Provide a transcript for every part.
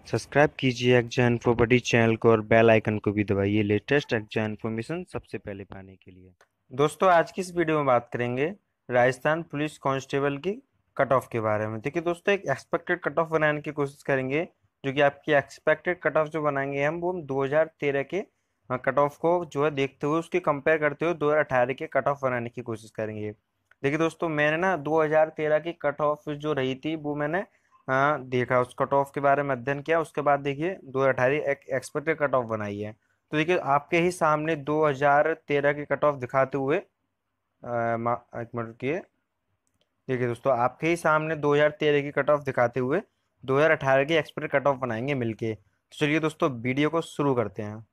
Subscribe कीजिए EXAMINFOBUDDY channel को और बेल आइकन को भी दबाइए लेटेस्ट एग्जाम इन्फॉर्मेशन सबसे पहले पाने के लिए। दोस्तों आज की इस वीडियो में बात करेंगे राजस्थान पुलिस कांस्टेबल की कट ऑफ के बारे में। देखिए दोस्तों, एक एक्सपेक्टेड कट ऑफ बनाने की कोशिश करेंगे, जो कि आपकी एक्सपेक्टेड कट ऑफ जो बनाएंगे हम वो 2013 के कट ऑफ को जो है देखते हुए उसकी कंपेयर करते हुए 2018 के कट ऑफ बनाने की कोशिश करेंगे। देखिए दोस्तों, मैंने ना 2013 की कट ऑफ जो रही थी वो मैंने देखा, उस कट ऑफ के बारे में अध्ययन किया। उसके बाद देखिए 2018 एक एक्सपेक्टेड कट ऑफ बनाई है। तो देखिए आपके ही सामने 2013 की कट ऑफ दिखाते हुए एक मिनट की, देखिए दोस्तों आपके ही सामने 2013 की कट ऑफ दिखाते हुए 2018 की एक्सपेक्टेड कट ऑफ बनाएंगे मिलके। तो चलिए दोस्तों वीडियो को शुरू करते हैं।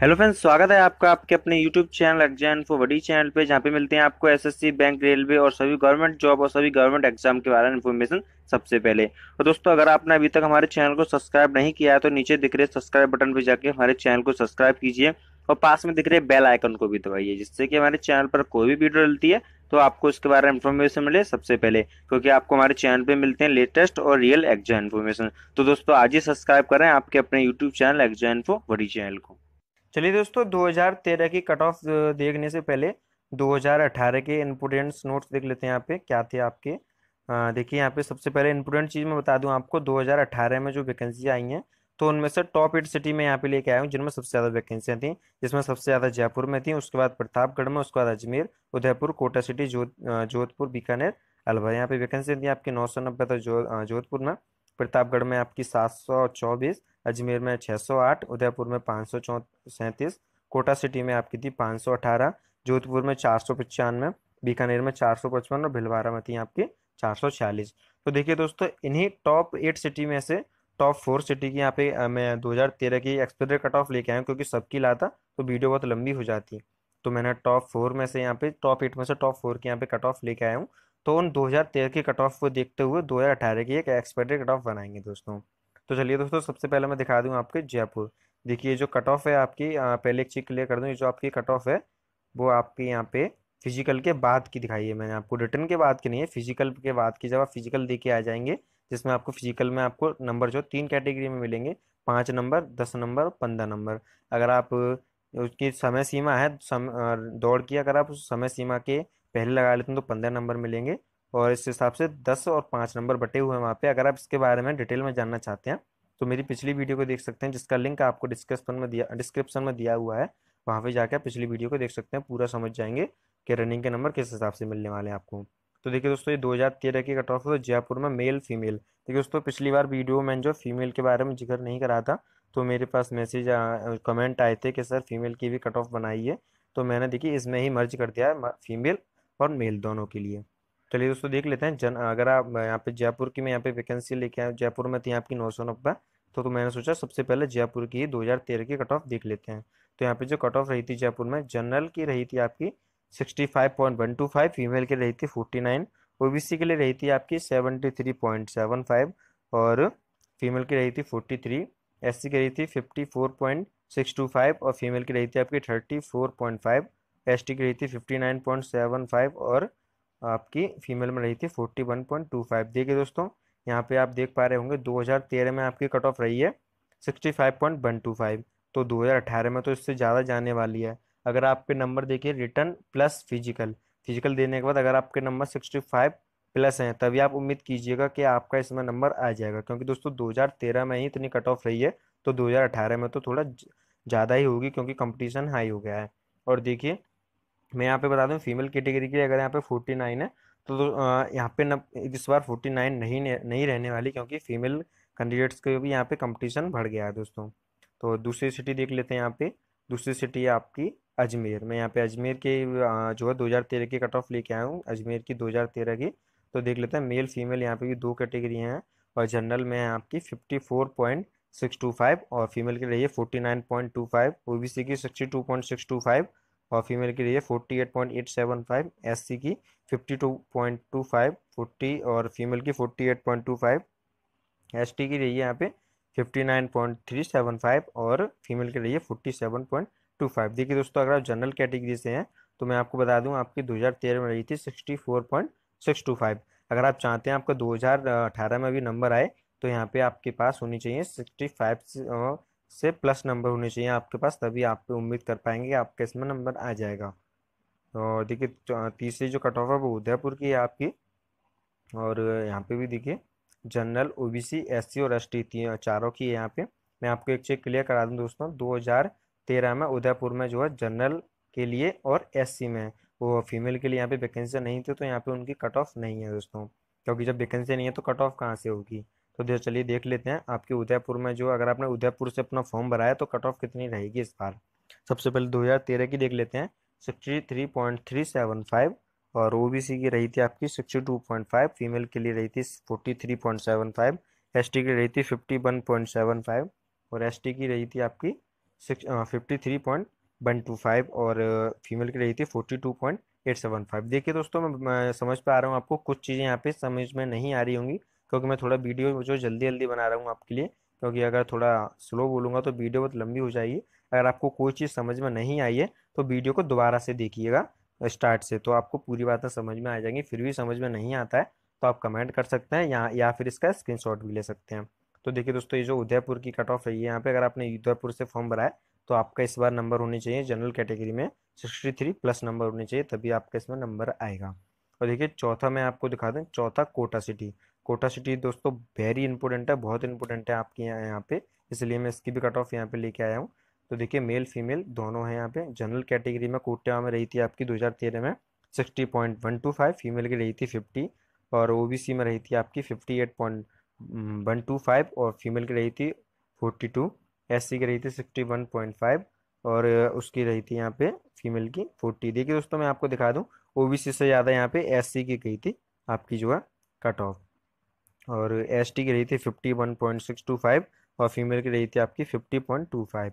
हेलो फ्रेंड्स, स्वागत है आपका आपके अपने यूट्यूब चैनल एग्जाम इन्फो बड़ी चैनल पे, जहाँ पे मिलते हैं आपको एसएससी, बैंक, रेलवे और सभी गवर्नमेंट जॉब और सभी गवर्नमेंट एग्जाम के बारे में इन्फॉर्मेशन सबसे पहले। और दोस्तों अगर आपने अभी तक हमारे चैनल को सब्सक्राइब नहीं किया है तो नीचे दिख रहे सब्सक्राइब बटन पे जाके हमारे चैनल को सब्सक्राइब कीजिए और पास में दिख रहे बेल आइकन को भी दबाइए, जिससे कि हमारे चैनल पर कोई भी वीडियो डलती है तो आपको इसके बारे में इन्फॉर्मेशन मिले सबसे पहले, क्योंकि आपको हमारे चैनल पे मिलते हैं लेटेस्ट और रियल एग्जाम इन्फॉर्मेशन। तो दोस्तों आज ही सब्सक्राइब करें आपके अपने यूट्यूब चैनल एग्जाम इन्फो बड़ी चैनल को। चलिए दोस्तों, 2013 की कट ऑफ देखने से पहले 2018 के इम्पोर्टेंट नोट्स देख लेते हैं। यहाँ पे क्या थे आपके। देखिए यहाँ पे सबसे पहले इम्पोर्टेंट चीज़ मैं बता दूं आपको, 2018 में जो वैकेंसी आई हैं तो उनमें से टॉप 8 सिटी में यहाँ पे लेके आया हूँ जिनमें सबसे ज़्यादा वैकेंसियाँ थी। जिसमें सबसे ज़्यादा जयपुर में थी, उसके बाद प्रतापगढ़ में, उसके बाद अजमेर, उदयपुर, कोटा सिटी, जोधपुर, बीकानेर, अलवर। यहाँ पे वैकेंसी थी आपकी 990 तो जोधपुर में, प्रतापगढ़ में आपकी 724, अजमेर में 608, उदयपुर में 537, कोटा सिटी में आपकी थी 518, जोधपुर में 495, बीकानेर में 455 और भीलवाड़ा में थी आपकी 446। तो देखिए दोस्तों, इन्हीं टॉप 8 सिटी में से टॉप 4 सिटी की यहाँ पे मैं 2013 की एक्सपेक्टेड कट ऑफ लेके आया हूँ, क्योंकि सबकी लाता तो वीडियो बहुत लंबी हो जाती। तो मैंने टॉप 4 में से यहाँ पे टॉप 8 में से टॉप 4 की यहाँ पे कट ऑफ लेके आया हूँ। तो उन 2013 की कट ऑफ को देखते हुए 2018 की एक एक्सपेक्टेड कट ऑफ बनाएंगे दोस्तों। तो चलिए दोस्तों, सबसे पहले मैं दिखा दूं आपके जयपुर। देखिए जो कट ऑफ है आपकी, पहले एक चीज क्लियर कर दूं, ये जो आपकी कट ऑफ है वो आपके यहाँ पे फिजिकल के बाद की दिखाई है। मैंने आपको रिटर्न के बाद की नहीं है, फिजिकल के बाद की। जब आप फिजिकल दे के आ जाएंगे, जिसमें आपको फिजिकल में आपको नंबर जो 3 कैटेगरी में मिलेंगे, 5 नंबर, 10 नंबर, 15 नंबर। अगर आप उसकी समय सीमा है दौड़ की, अगर आप उस समय सीमा के पहले लगा लेते हैं तो 15 नंबर मिलेंगे। और इस हिसाब से 10 और 5 नंबर बटे हुए हैं वहाँ पे। अगर आप इसके बारे में डिटेल में जानना चाहते हैं तो मेरी पिछली वीडियो को देख सकते हैं, जिसका लिंक आपको डिस्क्रिप्शन में दिया हुआ है। वहाँ पे जाकर पिछली वीडियो को देख सकते हैं, पूरा समझ जाएंगे कि रनिंग के नंबर किस हिसाब से मिलने वाले हैं आपको। तो देखिए दोस्तों, ये 2013 की कट ऑफ है जयपुर में मेल फीमेल। देखिए दोस्तों, पिछली बार वीडियो में जो फीमेल के बारे में जिक्र नहीं करा था, तो मेरे पास मैसेज कमेंट आए थे कि सर फीमेल की भी कट ऑफ बनाइए। तो मैंने देखिए इसमें ही मर्ज कर दिया है फीमेल और मेल दोनों के लिए। चलिए दोस्तों देख लेते हैं अगर आप यहाँ पे जयपुर की, मैं यहाँ पे वैकेंसी लेके आया हूँ। जयपुर में थी आपकी 990। तो मैंने सोचा सबसे पहले जयपुर की 2013 की कट ऑफ देख लेते हैं। तो यहाँ पे जो कट ऑफ रही थी जयपुर में, जनरल की रही थी आपकी 65.125, फीमेल की रही थी 49, ओबीसी के लिए रही थी आपकी 73.75 और फीमेल की रही थी 43, एससी की रही थी 54.625 और फीमेल की रही थी आपकी 34.5, एसटी की रही थी 59.75 और आपकी फीमेल में रही थी 41.25। देखिए दोस्तों, यहाँ पे आप देख पा रहे होंगे 2013 में आपकी कट ऑफ रही है 65.125। तो 2018 में तो इससे ज़्यादा जाने वाली है। अगर आपके नंबर देखिए रिटर्न प्लस फिजिकल, फिजिकल देने के बाद अगर आपके नंबर 65 प्लस हैं, तभी आप उम्मीद कीजिएगा कि आपका इसमें नंबर आ जाएगा, क्योंकि दोस्तों 2013 में ही इतनी कट ऑफ रही है तो 2018 में तो थोड़ा ज़्यादा ही होगी, क्योंकि कंपटीशन हाई हो गया है। और देखिए मैं यहाँ पे बता दूं, फीमेल कैटेगरी की अगर यहाँ पे 49 है तो यहाँ पे न इस बार 49 नहीं रहने वाली, क्योंकि फीमेल कैंडिडेट्स के भी यहाँ पे कंपटीशन बढ़ गया है दोस्तों। तो दूसरी सिटी देख लेते हैं। यहाँ पे दूसरी सिटी है आपकी अजमेर। मैं यहाँ पे अजमेर के जो है 2013 की कट ऑफ लेके आया हूँ, अजमेर की 2013 की। तो देख लेते हैं मेल फीमेल यहाँ पे भी 2 कैटेगरी हैं, और जनरल में है आपकी 54.625 और फीमेल की रही है 49.25, ओबीसी की 62.625 और फीमेल की रही है 48.875, एससी की 52.25, 40 और फीमेल की 48.25, एसटी की रही है यहाँ पे 59.375 और फीमेल की रही है 47.25। देखिए दोस्तों, अगर आप जनरल कैटेगरी से हैं तो मैं आपको बता दूं आपकी 2013 में रही थी 64.625। अगर आप चाहते हैं आपका 2018 में भी नंबर आए तो यहाँ पे आपके पास होनी चाहिए 65 से प्लस नंबर होने चाहिए आपके पास, तभी आप पे उम्मीद कर पाएंगे कि आपका इसमें नंबर आ जाएगा। और देखिए तीसरी जो कट ऑफ है वो उदयपुर की है आपकी। और यहाँ पे भी देखिए जनरल, ओबीसी, एससी और एसटी चारों की है यहाँ पे। मैं आपको एक चीज क्लियर करा दूं दोस्तों, 2013 में उदयपुर में जो है जनरल के लिए और एससी में वो फीमेल के लिए यहाँ पे वैकेंसी नहीं थी, तो यहाँ पे उनकी कट ऑफ नहीं है दोस्तों, क्योंकि जब वैकेंसी नहीं है तो कट ऑफ कहाँ से होगी। तो चलिए देख लेते हैं आपके उदयपुर में जो, अगर आपने उदयपुर से अपना फॉर्म भरा है तो कट ऑफ कितनी रहेगी इस बार। सबसे पहले 2013 की देख लेते हैं, 63.375। और ओबीसी की रही थी आपकी 62.5, फीमेल के लिए रही थी 43.75, एसटी की रही थी 51.75 और एसटी की रही थी आपकी 53.125 और फीमेल की रही थी 42.875। देखिए दोस्तों मैं समझ पा रहा हूँ आपको कुछ चीज़ें यहाँ पे समझ में नहीं आ रही होंगी, क्योंकि मैं थोड़ा वीडियो जो जल्दी जल्दी बना रहा हूँ आपके लिए, क्योंकि अगर थोड़ा स्लो बोलूँगा तो वीडियो बहुत लंबी हो जाएगी। अगर आपको कोई चीज़ समझ में नहीं आई है तो वीडियो को दोबारा से देखिएगा स्टार्ट से, तो आपको पूरी बातें समझ में आ जाएंगी। फिर भी समझ में नहीं आता है तो आप कमेंट कर सकते हैं या फिर इसका स्क्रीनशॉट भी ले सकते हैं। तो देखिए दोस्तों ये जो उदयपुर की कट ऑफ है, यहाँ पे अगर आपने उदयपुर से फॉर्म भरा है तो आपका इस बार नंबर होने चाहिए जनरल कैटेगरी में 63 प्लस नंबर होने चाहिए, तभी आपका इसमें नंबर आएगा। और देखिए चौथा मैं आपको दिखा दूँ, चौथा कोटा सिटी। कोटा सिटी दोस्तों वेरी इंपॉर्टेंट है, बहुत इंपॉर्टेंट है आपके यहाँ पे, इसलिए मैं इसकी भी कट ऑफ यहाँ पे लेके आया हूँ। तो देखिए मेल फीमेल दोनों हैं यहाँ पे। जनरल कैटेगरी में कोटा में रही थी आपकी 2013 में 60.125, फीमेल की रही थी 50, और ओबीसी में रही थी आपकी 58.125 और फीमेल की रही थी 42, एससी की रही थी 61.5 और उसकी रही थी यहाँ पे फीमेल की 40। देखिए दोस्तों मैं आपको दिखा दूँ, ओबीसी से ज़्यादा यहाँ पे एससी की गई थी आपकी जो है कट ऑफ, और एसटी की रही थी 51.625 और फीमेल की रही थी आपकी 50.25।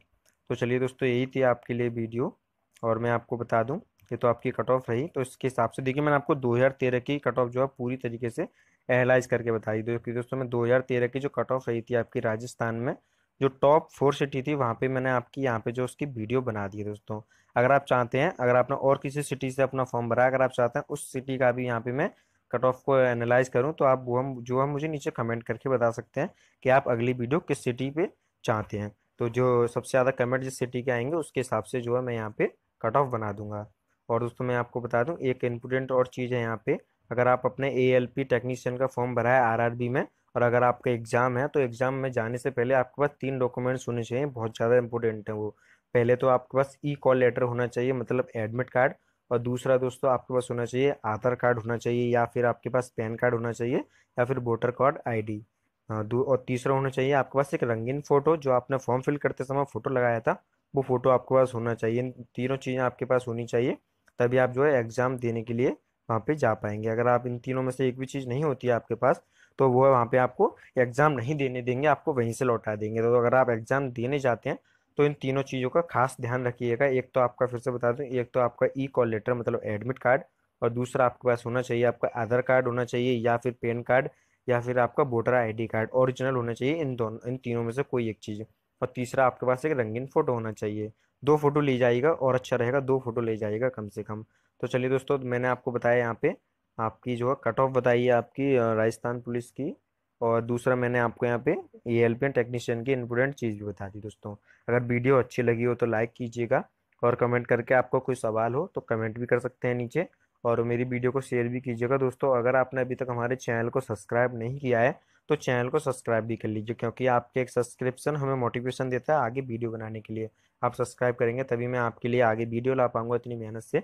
तो चलिए दोस्तों यही थी आपके लिए वीडियो, और मैं आपको बता दूं ये तो आपकी कट ऑफ रही, तो इसके हिसाब से देखिए मैंने आपको 2013 की कट ऑफ जो है पूरी तरीके से एनालाइज करके बताई दो कि दोस्तों मैं 2013 की जो कट ऑफ रही थी आपकी राजस्थान में, जो टॉप 4 सिटी थी वहाँ पे मैंने आपकी यहाँ पे जो उसकी वीडियो बना दी है दोस्तों। अगर आप चाहते हैं, अगर आपने और किसी सिटी से अपना फॉर्म भरा है, अगर आप चाहते हैं उस सिटी का भी यहाँ पे मैं कट ऑफ को एनालाइज करूं, तो आप वो हम जो हम मुझे नीचे कमेंट करके बता सकते हैं कि आप अगली वीडियो किस सिटी पे चाहते हैं। तो जो सबसे ज़्यादा कमेंट जिस सिटी के आएंगे उसके हिसाब से जो है मैं यहाँ पे कट ऑफ बना दूंगा। और दोस्तों मैं आपको बता दूं एक इम्पोर्टेंट और चीज़ है यहाँ पे, अगर आप अपने एएलपी टेक्नीशियन का फॉर्म भरा है आरआरबी में, और अगर आपका एग्जाम है तो एग्जाम में जाने से पहले आपके पास 3 डॉक्यूमेंट्स होने चाहिए, बहुत ज़्यादा इंपॉर्टेंट है वो। पहले तो आपके पास ई कॉल लेटर होना चाहिए, मतलब एडमिट कार्ड। और दूसरा दोस्तों आपके पास होना चाहिए आधार कार्ड होना चाहिए, या फिर आपके पास पैन कार्ड होना चाहिए, या फिर वोटर कार्ड आईडी। हाँ और तीसरा होना चाहिए आपके पास एक रंगीन फोटो, जो आपने फॉर्म फिल करते समय फोटो लगाया था वो फोटो आपके पास होना चाहिए। इन तीनों चीज़ें आपके पास होनी चाहिए, तभी आप जो है एग्जाम देने के लिए वहाँ पे जा पाएंगे। अगर आप इन तीनों में से एक भी चीज़ नहीं होती है आपके पास तो वो वहाँ पे आपको एग्जाम नहीं देने देंगे, आपको वहीं से लौटा देंगे। तो अगर आप एग्जाम देने जाते हैं तो इन तीनों चीज़ों का खास ध्यान रखिएगा। एक तो आपका फिर से बता दूं, एक तो आपका ई कॉल लेटर मतलब एडमिट कार्ड, और दूसरा आपके पास होना चाहिए आपका आधार कार्ड होना चाहिए, या फिर पैन कार्ड, या फिर आपका वोटर आईडी कार्ड ओरिजिनल होना चाहिए। इन तीनों में से कोई एक चीज़। और तीसरा आपके पास एक रंगीन फोटो होना चाहिए। 2 फोटो ले जाइएगा और अच्छा रहेगा, 2 फोटो ले जाइएगा कम से कम। तो चलिए दोस्तों मैंने आपको बताया यहाँ पे आपकी जो है कट ऑफ बताई है आपकी राजस्थान पुलिस की, और दूसरा मैंने आपको यहाँ पे एएलपी टेक्नीशियन की इंपॉर्टेंट चीज़ भी बता दी दोस्तों। अगर वीडियो अच्छी लगी हो तो लाइक कीजिएगा, और कमेंट करके आपको कोई सवाल हो तो कमेंट भी कर सकते हैं नीचे, और मेरी वीडियो को शेयर भी कीजिएगा दोस्तों। अगर आपने अभी तक हमारे चैनल को सब्सक्राइब नहीं किया है तो चैनल को सब्सक्राइब भी कर लीजिए, क्योंकि आपके एक सब्सक्रिप्शन हमें मोटिवेशन देता है आगे वीडियो बनाने के लिए। आप सब्सक्राइब करेंगे तभी मैं आपके लिए आगे वीडियो ला पाऊंगा इतनी मेहनत से।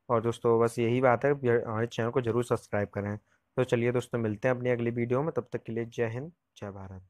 और दोस्तों बस यही बात है, हमारे चैनल को जरूर सब्सक्राइब करें। तो चलिए दोस्तों मिलते हैं अपनी अगली वीडियो में, तब तक के लिए जय हिंद जय भारत।